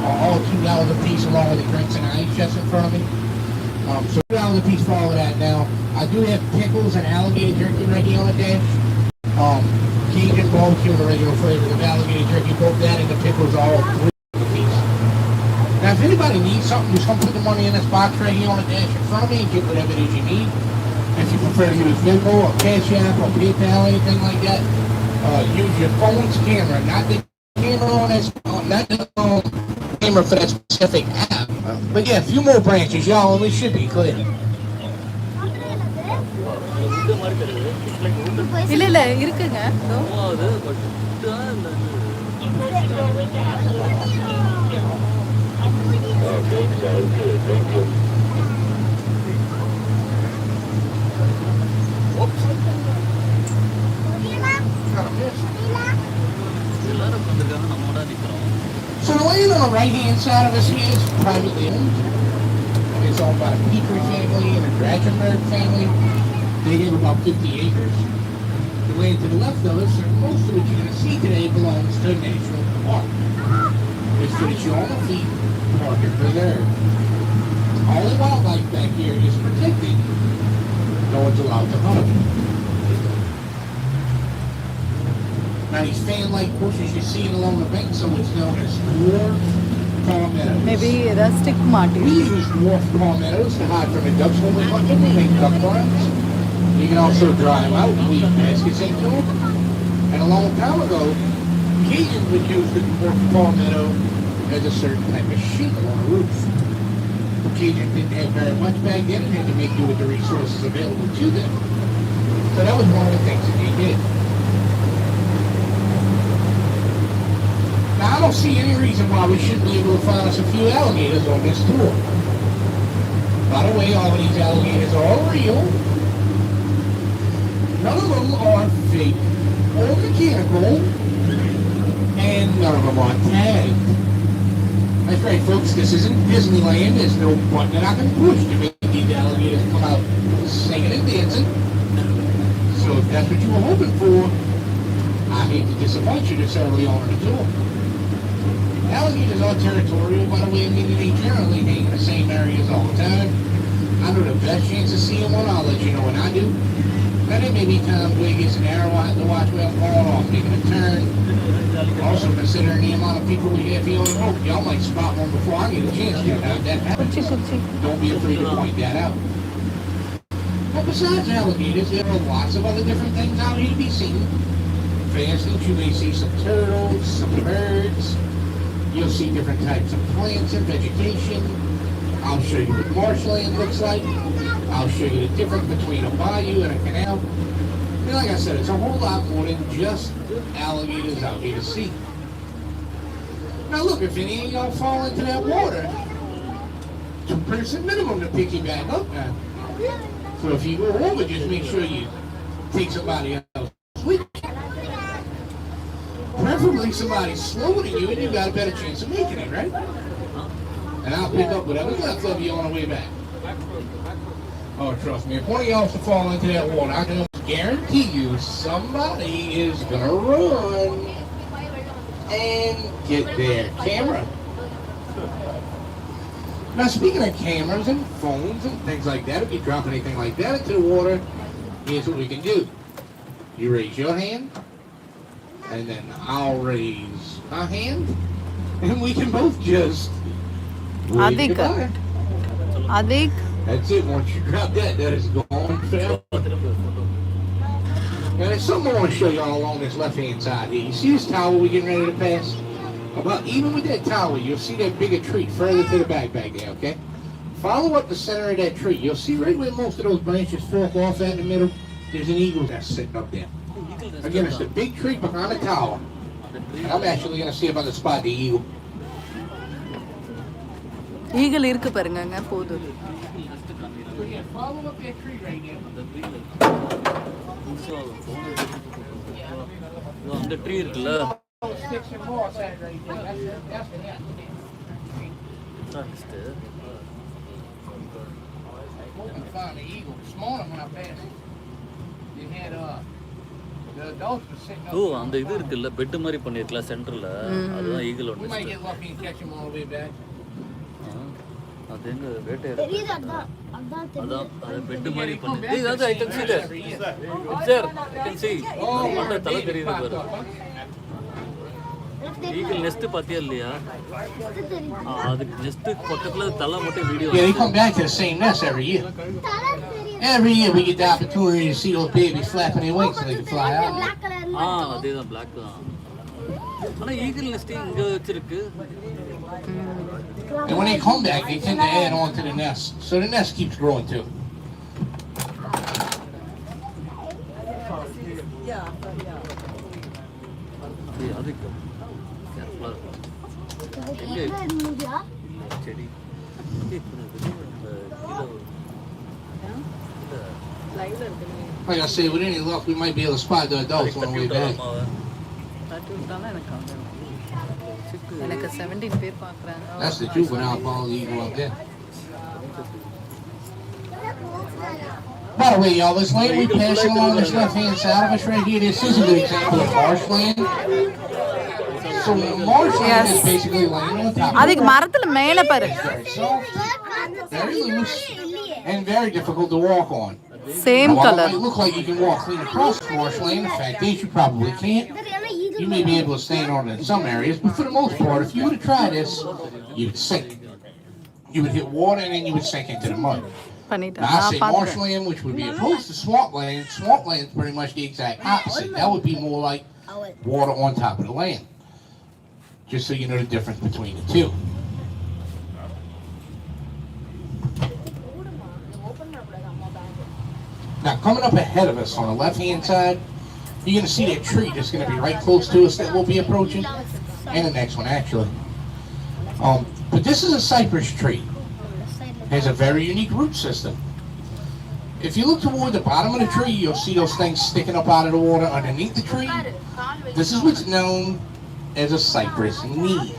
all $2 a piece along with the drinks and ice just in front of me. So $2 a piece for all of that. Now, I do have pickles and alligator jerky ready on the dash. Cajun barbecue and original flavor of alligator jerky, both that and the pickles are all $3 a piece. Now, if anybody needs something, just come put the money in this box right here on the dash in front of me and get whatever it is you need. If you prefer to use Venmo or Cash App or PayPal, anything like that, use your phone's camera, not the camera on that, not the camera for that specific app. But yeah, a few more branches, y'all, and we should be clear. இல்ல இருக்குங்க. So the land on the right-hand side of us here is privately owned. It's owned by the Petrie family and the Drakenberg family. They have about 50 acres. The land to the left of us, and most of what you're going to see today, belongs to a national park. It's for the Shawnee Feet Park and Preserve. All the wildlife back here is protected. No one's allowed to hunt. Now these fan-like bushes you're seeing along the bank, so it's known as dwarf palmettos. Maybe rustic martin. We use dwarf palmettos to hide from the ducks when we hunt them. We make duck barns. You can also dry them out and weave baskets into them. And a long time ago, Cajuns would use the dwarf palmetto as a certain type of shingle on a roof. Cajuns didn't have very much back then and had to make do with the resources available to them. So that was one of the things that they did. Now, I don't see any reason why we shouldn't be able to find us a few alligators on this tour. By the way, all of these alligators are all real. None of them are fake or mechanical, and none of them are tagged. That's right, folks, this isn't Disneyland. There's no button that I can push to make these alligators come out singing and dancing. So if that's what you were hoping for, I hate to disappoint you this early on in the tour. Alligators are territorial, by the way, meaning they generally hang in the same areas all the time. I know the best chance of seeing one, I'll let you know when I do. Now there may be times where it gets an arrow out to watch where I'm going off, making a turn. Also considering the amount of people we have here on the road, y'all might spot one before I get a chance to have that happen. Don't be afraid to point that out. But besides alligators, there are lots of other different things out here to be seen. For instance, you may see some turtles, some birds. You'll see different types of plants and vegetation. I'll show you what marshland looks like. I'll show you the difference between a bayou and a canal. And like I said, it's a whole lot more than just alligators out here to see. Now look, if any of y'all fall into that water, 2-person minimum to pick you back up now. So if you go over, just make sure you take somebody else with you. Preferably somebody slower than you, and you got a better chance of making it, right? And I'll pick up whatever's left of you on the way back. Oh, trust me, if one of y'all was to fall into that water, I can guarantee you somebody is gonna run and get their camera. Now, speaking of cameras and phones and things like that, if you drop anything like that into the water, here's what we can do. You raise your hand, and then I'll raise my hand, and we can both just wave goodbye. Adik. That's it. Once you drop that, that is gone forever. Now, there's something I want to show y'all along this left-hand side here. You see this tower we're getting ready to pass? About even with that tower, you'll see that bigger tree further to the back there, okay? Follow up the center of that tree. You'll see right where most of those branches fork off at in the middle, there's an eagle nest sitting up there. Again, it's the big tree behind the tower. And I'm actually going to see if I can spot the eagle. Eagle இருக்கு பாருங்க போதும். Follow up that tree right there. அந்த tree இருக்குல்ல Sticks and moss right there. That's the nest. Hoping to find the eagle. This morning when I passed it, they had The adults were sitting up. ஓ அந்த இது இருக்குல்ல bed மாதிரி பண்ணிருக்கலாம் சென்டர்ல அதுதான் ஈகிளோட We might nest get lucky and catch them all the way back. அது எங்க வேட்டையாடு அதான் அது பெட் மாதிரி Come பண்ணி back ஏய் அது I can see that every year. it's there I can see மண்ட தலை தெரியுது பாரு ஈகிள் நெஸ்ட் பாத்தியா இல்லையா அதுக்கு நெஸ்ட் பக்கத்துல தலை மட்டும் video Yeah, they come back to the same nest every year. Every year we get the opportunity to see those babies flapping their wings so they can fly out. அதேதான் black தான் ஆனா eagle next இங்க வச்சிருக்கு And when they come back, they tend to add on to the nest. So the nest keeps growing too. ஏய் அதுக்கு கேர்ஃபுல்லா செடி லைவ்ல இருக்குங்க Like I said, with any luck, we might be able to spot the adults on the way back. தட்டி விட்டாலும் எனக்கு 17 பேர் பார்க்குறாங்க That's the juvenile bald eagle up there. By the way, y'all, this land we passing along this left-hand side of us right here, this is a good example of marshland. So marshland is basically land on top of அதுக்கு மரத்துல மேல பாரு very soft, very loose, and very difficult to walk on. Same While it colour might look like you can walk clean across marshland, the fact is you probably can't. You may be able to stand on it in some areas, but for the most part, if you were to try this, you'd sink. You would hit water and then you would sink into the mud. பண்ணிட்டேன் Now, I நான் say பார்த்துட்டேன் marshland, which would be opposed to swampland. Swampland is pretty much the exact opposite. That would be more like water on top of the land. Just so you know the difference between the two. Now, coming up ahead of us on the left-hand side, you're going to see that tree that's going to be right close to us that we'll be approaching, and the next one actually. But this is a cypress tree. It has a very unique root system. If you look toward the bottom of the tree, you'll see those things sticking up out of the water underneath the tree. This is what's known as a cypress knee.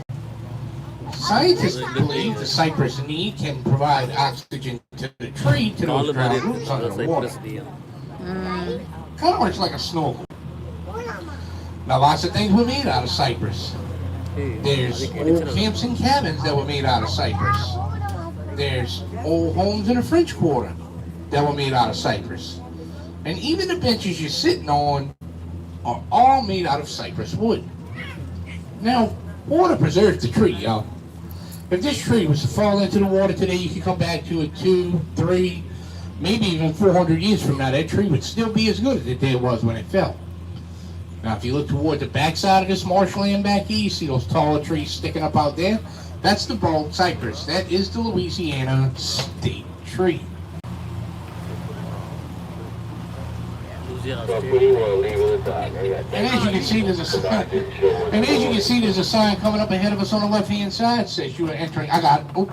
Scientists believe the cypress knee can provide oxygen to the tree to those கால் மாதிரி ground roots under இருக்கு the water. Cyprus Kind of works like a snorkel. Now, lots of things were made out of cypress. There's old camps and cabins that were made out of cypress. There's old homes in the French Quarter that were made out of cypress. And even the benches you're sitting on are all made out of cypress wood. Now, water preserves the tree, y'all. If this tree was to fall into the water today, you could come back to it 2, 3, maybe even 400 years from now, that tree would still be as good as it was when it fell. Now, if you look toward the backside of this marshland back here, you see those taller trees sticking up out there. That's the bald cypress. That is the Louisiana state tree. And as you can see, there's a sign. And as you can see, there's a sign coming up ahead of us on the left-hand side. It says you are entering. I got it. Oh.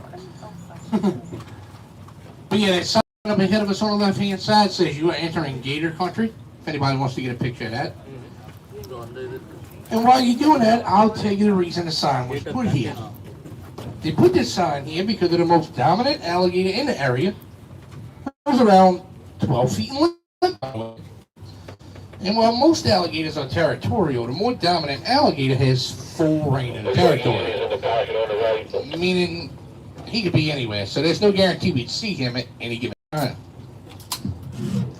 But yeah, that sign up ahead of us on the left-hand side says you are entering Gator country. If anybody wants to get a picture of that. And while you're doing that, I'll tell you the reason the sign was put here. They put this sign here because of the most dominant alligator in the area. It was around 12 feet in length. And while most alligators are territorial, the more dominant alligator has full reign in the territory. Meaning he could be anywhere, so there's no guarantee we'd see him at any given time.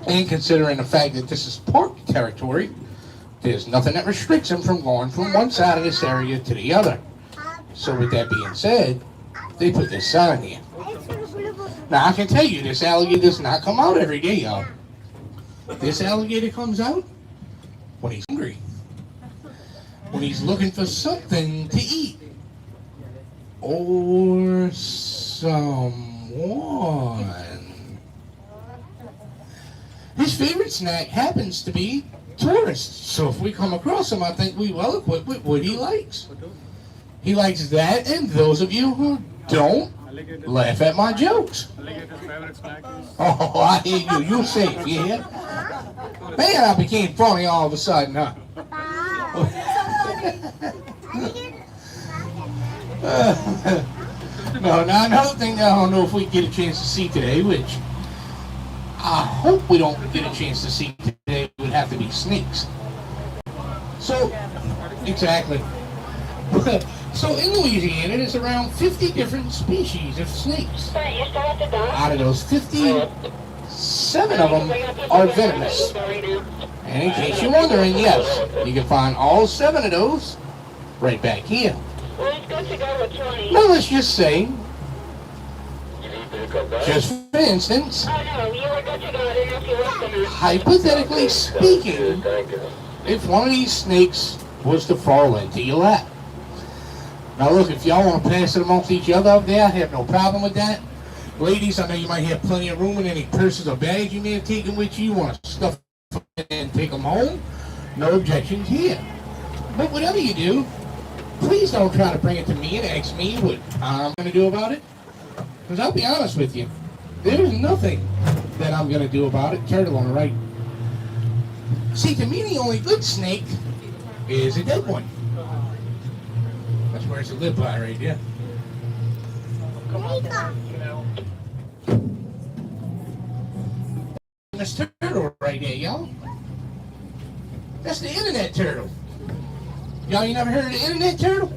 And considering the fact that this is park territory, there's nothing that restricts him from going from one side of this area to the other. So with that being said, they put this sign here. Now I can tell you, this alligator does not come out every day, y'all. This alligator comes out when he's hungry, when he's looking for something to eat, or someone. His favorite snack happens to be tourists. So if we come across him, I think we're well equipped with what he likes. He likes that, and those of you who don't, laugh at my jokes. Oh, I hear you. You're safe, yeah? Man, I became funny all of a sudden, huh? No, now another thing that I don't know if we get a chance to see today, which I hope we don't get a chance to see today, would have to be snakes. So, exactly. So in Louisiana, there's around 50 different species of snakes. Out of those 50, 7 of them are venomous. And in case you're wondering, yes, you can find all 7 of those right back here. Now let's just say, just for instance, hypothetically speaking, if one of these snakes was to fall into your lap. Now look, if y'all want to pass it amongst each other up there, I have no problem with that. Ladies, I know you might have plenty of room in any purses or bags you may have taken with you. You want to stuff them and take them home? No objections here. But whatever you do, please don't try to bring it to me and ask me what I'm going to do about it. Because I'll be honest with you, there's nothing that I'm going to do about it. Turtle on the right. See, to me, the only good snake is a dead one. That's where it's a live by right there. This turtle right there, y'all. That's the internet turtle. Y'all ain't never heard of the internet turtle?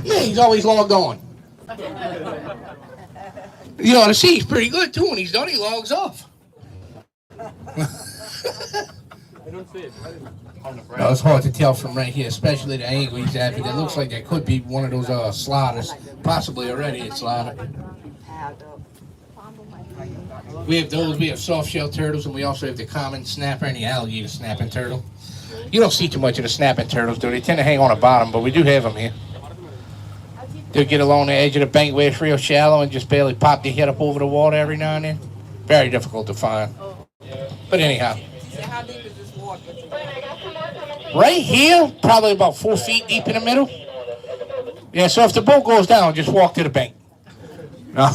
Yeah, he's always logged on. You ought to see, he's pretty good too. When he's done, he logs off. I don't see it. No, it's hard to tell from right here, especially the angle he's at. It looks like that could be one of those sliders, possibly already a slider. We have those. We have soft shell turtles, and we also have the common snapper and the alligator snapping turtle. You don't see too much of the snapping turtles, though. They tend to hang on the bottom, but we do have them here. They'll get along the edge of the bank where it's real shallow and just barely pop their head up over the water every now and then. Very difficult to find. But anyhow. How deep is this water? Right here, probably about 4 feet deep in the middle. Yeah, so if the boat goes down, just walk to the bank. No.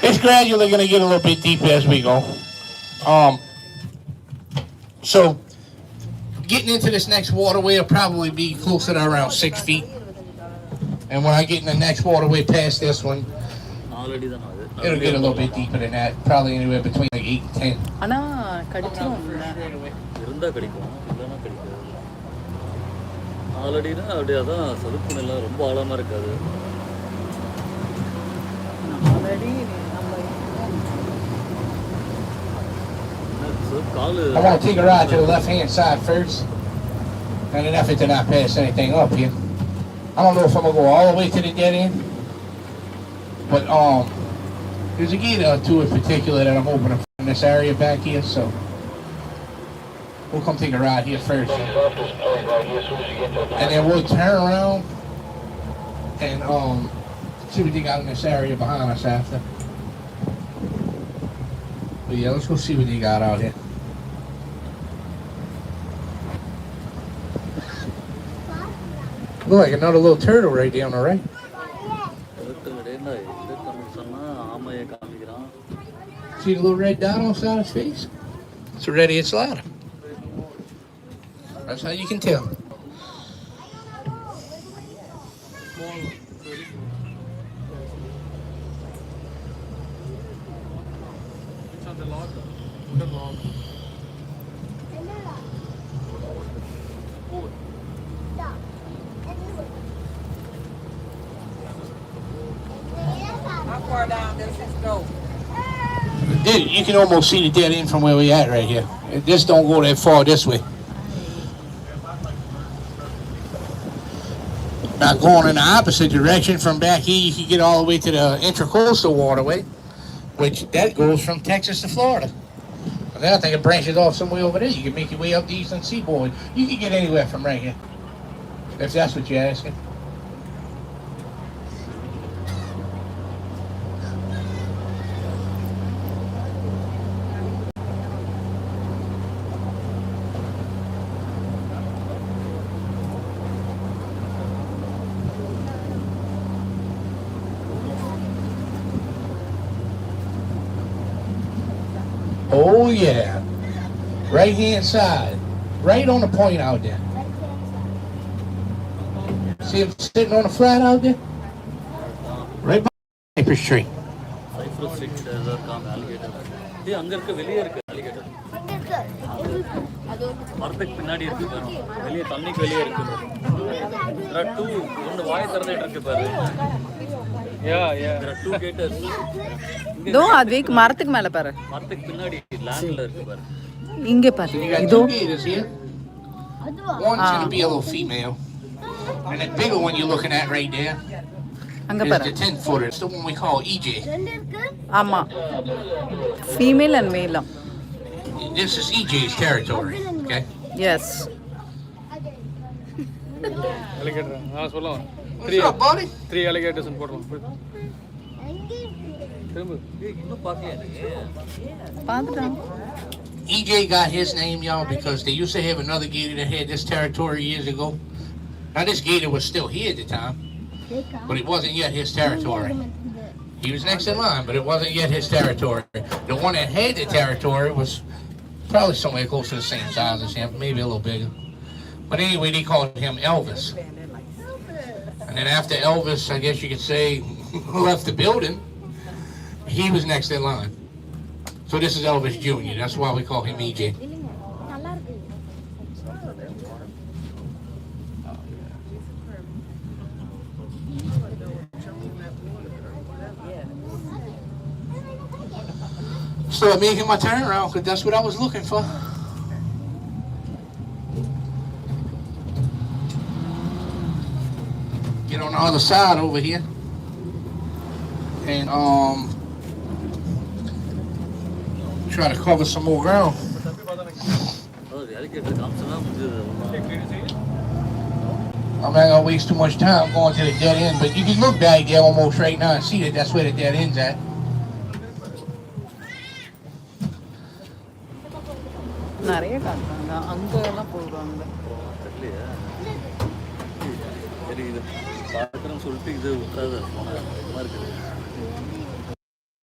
It's gradually going to get a little bit deeper as we go. So, getting into this next waterway will probably be closer to around 6 feet. And when I get in the next waterway past this one, it'll get a little bit deeper than that. Probably anywhere between like 8 and 10. ஆனா கடிச்சிரும் இருந்தா கிடைக்கும் இல்லைன்னா கிடைக்காது. ஆல்ரெடினா அப்படியே அதான் சதுப்பு நிலம் ரொம்ப ஆழமா இருக்காது. Already I want to take a ride to the left-hand side first, in an effort to not pass anything up here. I don't know if I'm gonna go all the way to the dead end, but there's a gate or two in particular that I'm opening in this area back here, so we'll come take a ride here first, and then we'll turn around and see what they got in this area behind us after. But yeah, let's go see what they got out here. Look like another little turtle right there on the right. See the little red dot on the side of his face? It's a red-headed slider. That's how you can tell. How far down does this go? You can almost see the dead end from where we at right here. This don't go that far this way. Now going in the opposite direction from back here, you can get all the way to the intracoastal waterway, which that goes from Texas to Florida. And then I think it branches off somewhere over there. You can make your way up the eastern seaboard. You can get anywhere from right here, if that's what you're asking. Oh yeah, right hand side, right on the point out there. See him sitting on the flat out there? Right by the cypress tree. Cypress tree, alligator. Yeah, அங்க இருக்க வெளியே இருக்கு alligator. மரத்துக்கு பின்னாடி இருக்கு பாரு, வெளியே தண்ணிக்கு வெளியே இருக்கு பாரு. There are two, ரெண்டு வாயை திறந்துட்டு இருக்கு பாரு. There are two gators. இதோ அதுக்கு மரத்துக்கு மேல பாரு. மரத்துக்கு பின்னாடி லேண்ட்ல இருக்கு பாரு. இங்க பாரு. You got இதோ two gators here. One's gonna be a little female, and that bigger one you're looking at right there அங்க is பாரு. the 10-footer. It's the one we call EJ. ஆமா. ஃபீமேல் அண்ட் மேல். This is EJ's territory. Okay. Yes. alligator சொல்லலாம் What's up, buddy? 3 alligators போடுறோம் திரும்ப இன்னும் பார்க்கலையா நீங்க? பாத்துட்டான். EJ got his name, y'all, because they used to have another gator that had this territory years ago. Now, this gator was still here at the time, but it wasn't yet his territory. He was next in line, but it wasn't yet his territory. The one that had the territory was probably somewhere close to the same size as him, maybe a little bigger. But anyway, they called him Elvis. And then after Elvis, I guess you could say, left the building, he was next in line. So this is Elvis Jr. That's why we call him EJ. So I'm making my turnaround because that's what I was looking for. Get on the other side over here. And try to cover some more ground. Alligator காமிச்சனா முடிஞ்சது. I'm not gonna waste too much time going to the dead end, but you can look back there almost right now and see that that's where the dead end's at. நிறைய காட்டுறாங்க. அங்க எல்லாம் போடுவாங்க. தெரியலையா? சரி இது பார்க்குறேன்னு சொல்லிட்டு இது விட்டுறாத போனா இருக்குது.